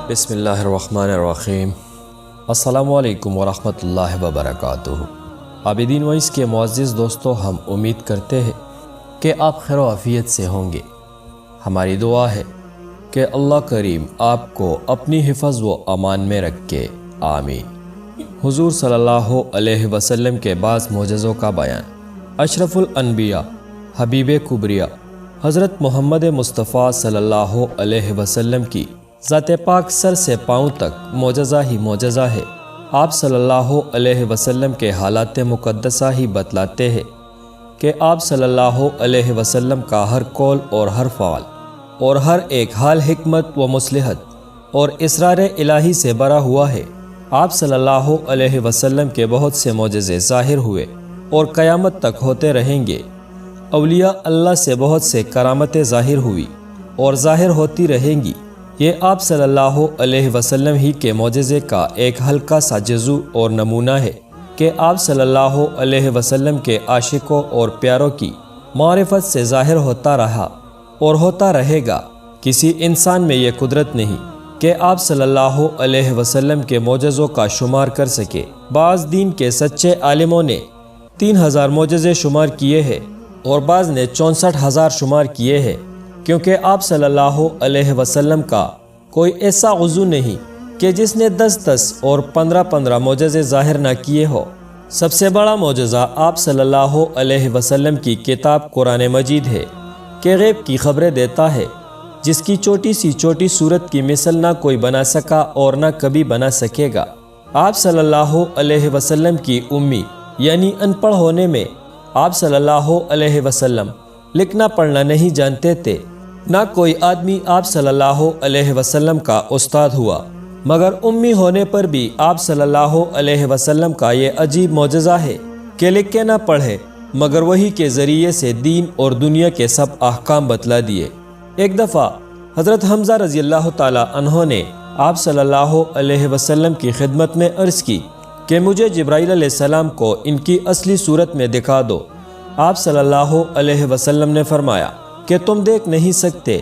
بسم اللہ الرحمن الرحیم۔ السلام علیکم ورحمۃ اللہ وبرکاتہ۔ عابدین وائس کے معزز دوستو، ہم امید کرتے ہیں کہ آپ خیر و عافیت سے ہوں گے۔ ہماری دعا ہے کہ اللہ کریم آپ کو اپنی حفظ و امان میں رکھے، آمین۔ حضور صلی اللہ علیہ وسلم کے بعض معجزوں کا بیان۔ اشرف الانبیاء، حبیب کبریا حضرت محمد مصطفیٰ صلی اللہ علیہ وسلم کی ذات پاک سر سے پاؤں تک معجزہ ہی معجزہ ہے۔ آپ صلی اللہ علیہ وسلم کے حالات مقدسہ ہی بتلاتے ہیں کہ آپ صلی اللہ علیہ وسلم کا ہر قول اور ہر فعل اور ہر ایک حال حکمت و مصلحت اور اسرار الہی سے بھرا ہوا ہے۔ آپ صلی اللہ علیہ وسلم کے بہت سے معجزے ظاہر ہوئے اور قیامت تک ہوتے رہیں گے۔ اولیاء اللہ سے بہت سے کرامتیں ظاہر ہوئی اور ظاہر ہوتی رہیں گی۔ یہ آپ صلی اللہ علیہ وسلم ہی کے معجزے کا ایک ہلکا سا جزو اور نمونہ ہے کہ آپ صلی اللہ علیہ وسلم کے عاشقوں اور پیاروں کی معرفت سے ظاہر ہوتا رہا اور ہوتا رہے گا۔ کسی انسان میں یہ قدرت نہیں کہ آپ صلی اللہ علیہ وسلم کے معجزوں کا شمار کر سکے۔ بعض دین کے سچے عالموں نے 3000 معجزے شمار کیے ہیں اور بعض نے 64,000 شمار کیے ہیں، کیونکہ آپ صلی اللہ علیہ وسلم کا کوئی ایسا عضو نہیں کہ جس نے 10 اور 15 معجزے ظاہر نہ کیے ہو۔ سب سے بڑا معجزہ آپ صلی اللہ علیہ وسلم کی کتاب قرآن مجید ہے کہ غیب کی خبریں دیتا ہے، جس کی چھوٹی سی چھوٹی صورت کی مثل نہ کوئی بنا سکا اور نہ کبھی بنا سکے گا۔ آپ صلی اللہ علیہ وسلم کی امی یعنی ان پڑھ ہونے میں آپ صلی اللہ علیہ وسلم لکھنا پڑھنا نہیں جانتے تھے۔ نہ کوئی آدمی آپ صلی اللہ علیہ وسلم کا استاد ہوا، مگر امی ہونے پر بھی آپ صلی اللہ علیہ وسلم کا یہ عجیب معجزہ ہے کہ لکھ کے نہ پڑھے مگر وہی کے ذریعے سے دین اور دنیا کے سب احکام بتلا دیے۔ ایک دفعہ حضرت حمزہ رضی اللہ تعالی عنہ نے آپ صلی اللہ علیہ وسلم کی خدمت میں عرض کی کہ مجھے جبرائیل علیہ السلام کو ان کی اصلی صورت میں دکھا دو۔ آپ صلی اللہ علیہ وسلم نے فرمایا کہ تم دیکھ نہیں سکتے۔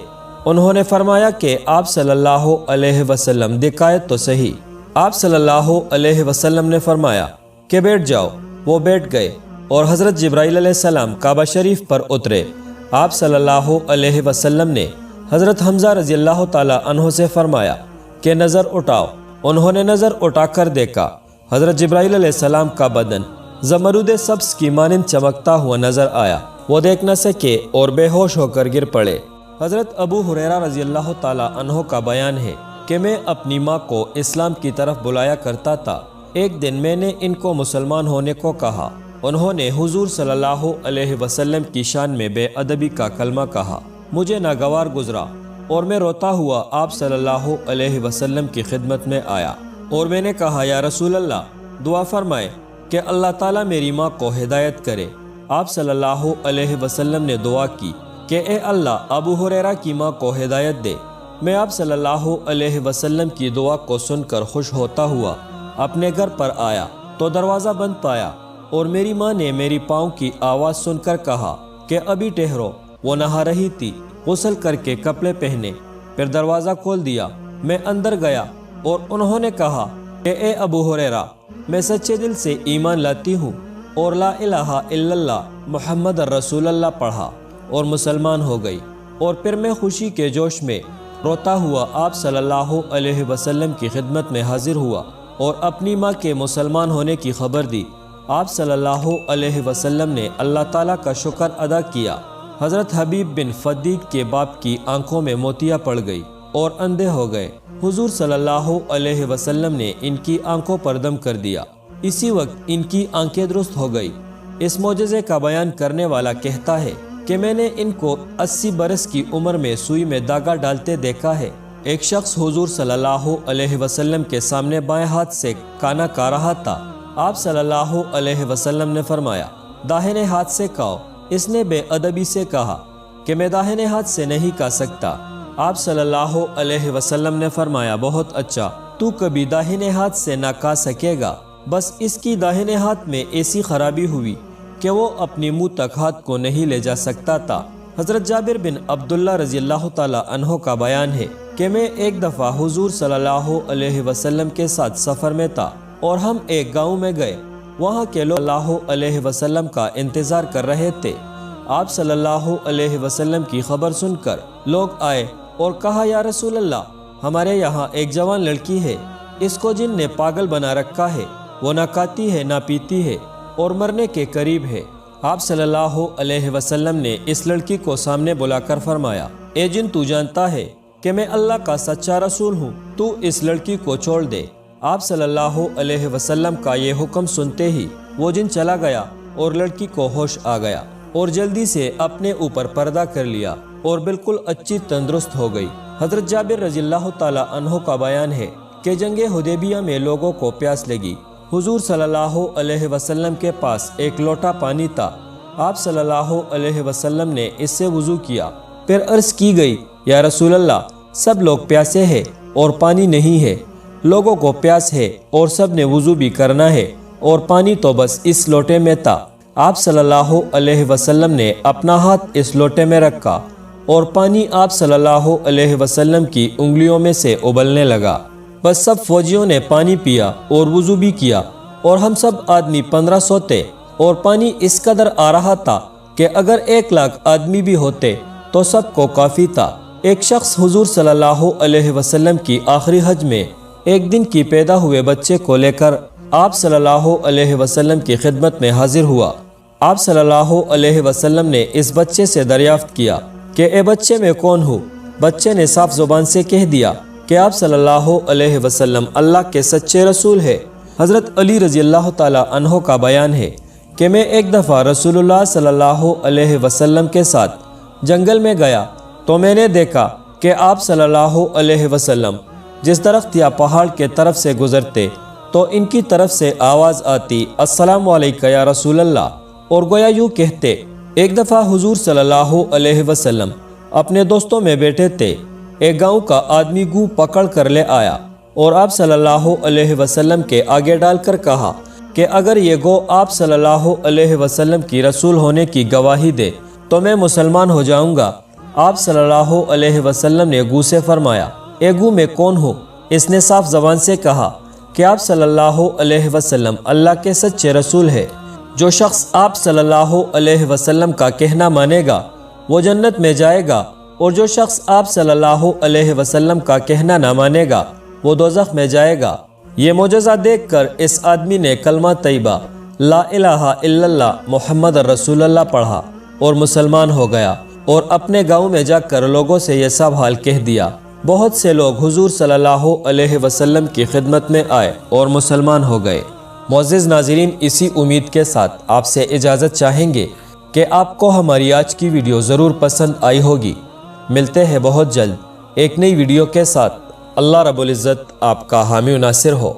انہوں نے فرمایا کہ آپ صلی اللہ علیہ وسلم دکھائے تو صحیح۔ آپ صلی اللہ علیہ وسلم نے فرمایا کہ بیٹھ جاؤ۔ وہ بیٹھ گئے اور حضرت جبرائیل علیہ السلام کعبہ شریف پر اترے۔ آپ صلی اللہ علیہ وسلم نے حضرت حمزہ رضی اللہ تعالی عنہ سے فرمایا کہ نظر اٹھاؤ۔ انہوں نے نظر اٹھا کر دیکھا۔ حضرت جبرائیل علیہ السلام کا بدن زمرد سبز کی مانند چمکتا ہوا نظر آیا۔ وہ دیکھ نہ سکے اور بے ہوش ہو کر گر پڑے۔ حضرت ابو ہریرہ رضی اللہ تعالی عنہ کا بیان ہے کہ میں اپنی ماں کو اسلام کی طرف بلایا کرتا تھا۔ ایک دن میں نے ان کو مسلمان ہونے کو کہا۔ انہوں نے حضور صلی اللہ علیہ وسلم کی شان میں بے ادبی کا کلمہ کہا۔ مجھے ناگوار گزرا اور میں روتا ہوا آپ صلی اللہ علیہ وسلم کی خدمت میں آیا اور میں نے کہا، یا رسول اللہ، دعا فرمائے کہ اللہ تعالیٰ میری ماں کو ہدایت کرے۔ آپ صلی اللہ علیہ وسلم نے دعا کی کہ اے اللہ، ابو ہریرہ کی ماں کو ہدایت دے۔ میں آپ صلی اللہ علیہ وسلم کی دعا کو سن کر خوش ہوتا ہوا اپنے گھر پر آیا تو دروازہ بند پایا اور میری ماں نے میری پاؤں کی آواز سن کر کہا کہ ابھی ٹھہرو۔ وہ نہا رہی تھی، غسل کر کے کپڑے پہنے، پھر دروازہ کھول دیا۔ میں اندر گیا اور انہوں نے کہا کہ اے ابو ہریرہ، میں سچے دل سے ایمان لاتی ہوں اور لا الہ الا اللہ محمد رسول اللہ پڑھا اور مسلمان ہو گئی۔ اور پھر میں خوشی کے جوش میں روتا ہوا آپ صلی اللہ علیہ وسلم کی خدمت میں حاضر ہوا اور اپنی ماں کے مسلمان ہونے کی خبر دی۔ آپ صلی اللہ علیہ وسلم نے اللہ تعالیٰ کا شکر ادا کیا۔ حضرت حبیب بن فدیق کے باپ کی آنکھوں میں موتیاں پڑ گئی اور اندھے ہو گئے۔ حضور صلی اللہ علیہ وسلم نے ان کی آنکھوں پر دم کر دیا۔ اسی وقت ان کی آنکھیں درست ہو گئی۔ اس معجزے کا بیان کرنے والا کہتا ہے کہ میں نے ان کو 80 برس کی عمر میں سوئی میں داغا ڈالتے دیکھا ہے۔ ایک شخص حضور صلی اللہ علیہ وسلم کے سامنے بائیں ہاتھ سے کھانا کھا رہا تھا۔ آپ صلی اللہ علیہ وسلم نے فرمایا، داہنے ہاتھ سے کھاؤ۔ اس نے بے ادبی سے کہا کہ میں داہنے ہاتھ سے نہیں کھا سکتا۔ آپ صلی اللہ علیہ وسلم نے فرمایا، بہت اچھا، تو کبھی داہنے ہاتھ سے نہ کھا سکے گا۔ بس اس کی داہنے ہاتھ میں ایسی خرابی ہوئی کہ وہ اپنی منہ تک ہاتھ کو نہیں لے جا سکتا تھا۔ حضرت جابر بن عبداللہ رضی اللہ تعالی عنہ کا بیان ہے کہ میں ایک دفعہ حضور صلی اللہ علیہ وسلم کے ساتھ سفر میں تھا اور ہم ایک گاؤں میں گئے۔ وہاں کے لوگ صلی اللہ علیہ وسلم کا انتظار کر رہے تھے۔ آپ صلی اللہ علیہ وسلم کی خبر سن کر لوگ آئے اور کہا، یا رسول اللہ، ہمارے یہاں ایک جوان لڑکی ہے، اس کو جن نے پاگل بنا رکھا ہے، وہ نہ کھاتی ہے نہ پیتی ہے اور مرنے کے قریب ہے۔ آپ صلی اللہ علیہ وسلم نے اس لڑکی کو سامنے بلا کر فرمایا، اے جن، تو جانتا ہے کہ میں اللہ کا سچا رسول ہوں، تو اس لڑکی کو چھوڑ دے۔ آپ صلی اللہ علیہ وسلم کا یہ حکم سنتے ہی وہ جن چلا گیا اور لڑکی کو ہوش آ گیا اور جلدی سے اپنے اوپر پردہ کر لیا اور بالکل اچھی تندرست ہو گئی۔ حضرت جابر رضی اللہ تعالیٰ عنہ کا بیان ہے کہ جنگ حدیبیہ میں لوگوں کو پیاس لگی۔ حضور صلی اللہ علیہ وسلم کے پاس ایک لوٹا پانی تھا۔ آپ صلی اللہ علیہ وسلم نے اس سے وضو کیا۔ پھر عرض کی گئی، یا رسول اللہ، سب لوگ پیاسے ہیں اور پانی نہیں ہے۔ لوگوں کو پیاس ہے اور سب نے وضو بھی کرنا ہے اور پانی تو بس اس لوٹے میں تھا۔ آپ صلی اللہ علیہ وسلم نے اپنا ہاتھ اس لوٹے میں رکھا اور پانی آپ صلی اللہ علیہ وسلم کی انگلیوں میں سے ابلنے لگا۔ بس سب فوجیوں نے پانی پیا اور وضو بھی کیا اور ہم سب آدمی 1500 تھے اور پانی اس قدر آ رہا تھا کہ اگر 1,00,000 آدمی بھی ہوتے تو سب کو کافی تھا۔ ایک شخص حضور صلی اللہ علیہ وسلم کی آخری حج میں ایک دن کی پیدا ہوئے بچے کو لے کر آپ صلی اللہ علیہ وسلم کی خدمت میں حاضر ہوا۔ آپ صلی اللہ علیہ وسلم نے اس بچے سے دریافت کیا کہ اے بچے، میں کون ہوں؟ بچے نے صاف زبان سے کہہ دیا کہ آپ صلی اللہ علیہ وسلم اللہ کے سچے رسول ہے۔ حضرت علی رضی اللہ تعالیٰ عنہ کا بیان ہے کہ میں ایک دفعہ رسول اللہ صلی اللہ علیہ وسلم کے ساتھ جنگل میں گیا تو میں نے دیکھا کہ آپ صلی اللہ علیہ وسلم جس درخت یا پہاڑ کے طرف سے گزرتے تو ان کی طرف سے آواز آتی، السلام علیکم یا رسول اللہ، اور گویا یوں کہتے۔ ایک دفعہ حضور صلی اللہ علیہ وسلم اپنے دوستوں میں بیٹھے تھے۔ ایک گاؤں کا آدمی گو پکڑ کر لے آیا اور آپ صلی اللہ علیہ وسلم کے آگے ڈال کر کہا کہ اگر یہ گو آپ صلی اللہ علیہ وسلم کی رسول ہونے کی گواہی دے تو میں مسلمان ہو جاؤں گا۔ آپ صلی اللہ علیہ وسلم نے گو سے فرمایا، اے گو، میں کون ہوں؟ اس نے صاف زبان سے کہا کہ آپ صلی اللہ علیہ وسلم اللہ کے سچے رسول ہے۔ جو شخص آپ صلی اللہ علیہ وسلم کا کہنا مانے گا وہ جنت میں جائے گا، اور جو شخص آپ صلی اللہ علیہ وسلم کا کہنا نہ مانے گا وہ دوزخ میں جائے گا۔ یہ معجزہ دیکھ کر اس آدمی نے کلمہ طیبہ لا الہ الا اللہ محمد رسول اللہ پڑھا اور مسلمان ہو گیا، اور اپنے گاؤں میں جا کر لوگوں سے یہ سب حال کہہ دیا۔ بہت سے لوگ حضور صلی اللہ علیہ وسلم کی خدمت میں آئے اور مسلمان ہو گئے۔ معزز ناظرین، اسی امید کے ساتھ آپ سے اجازت چاہیں گے کہ آپ کو ہماری آج کی ویڈیو ضرور پسند آئی ہوگی۔ ملتے ہیں بہت جلد ایک نئی ویڈیو کے ساتھ۔ اللہ رب العزت آپ کا حامی و ناصر ہو۔